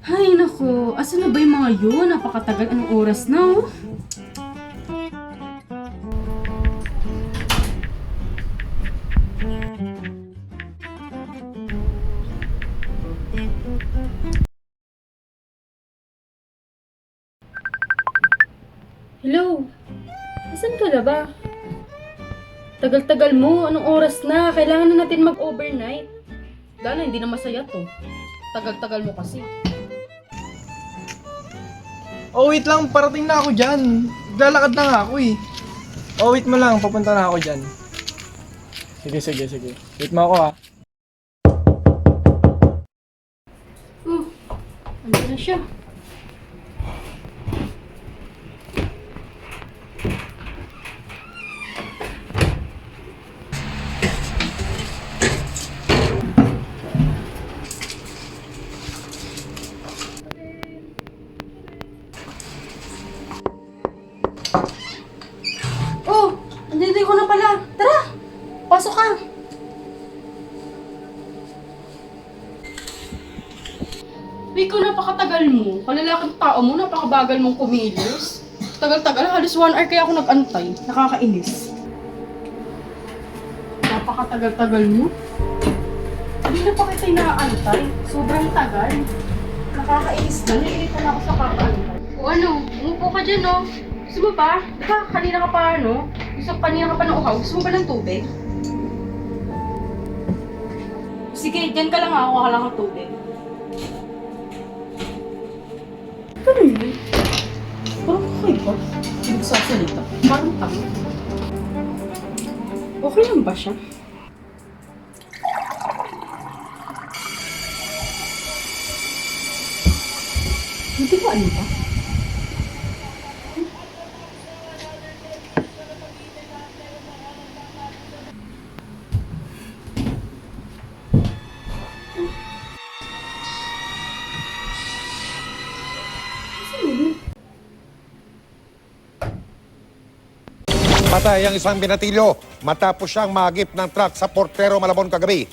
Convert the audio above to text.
Ay, naku. Asan na ba yung mga yun? Napakatagal. Anong oras na, oh? Hello? Asan ka na ba? Tagal-tagal mo. Anong oras na? Kailangan na natin mag-overnight. Lalo, hindi na masaya to. Tagal-tagal mo kasi. Oh, wait lang. Parating na ako dyan. Lalakad na nga ako eh. Oh, wait mo lang. Papunta na ako dyan. Sige. Wait mo ako ha. Oh, andun na siya. Oh, andito ko na pala. Tara, pasok ka. Ikaw, napakatagal mo. Kalalaking tao mo, napakabagal mong kumilos. Tagal-tagal, halos 1 hour kaya ako nag-antay. Nakakainis. Napakatagal-tagal mo. Hindi na pa kita inaantay. Sobrang tagal. Nakakainis na. Naiirita na ako sa kakaantay. O ano, umupo ka dyan, no? Gusto mo ba? Di ba, kanina ka pa, ano? Kanina ka pa ng uhaw. Gusto mo ba ng tubig? Sige, dyan ka lang ako. Kuha lang ng tubig. Ganun yun. Parang okay ba? Hindi magsasalita. Parang tama. Okay lang ba siya? Hindi ko ano ba? Patay ang isang binatilyo matapos siyang maagip ng truck sa Portero, Malabon kagabi.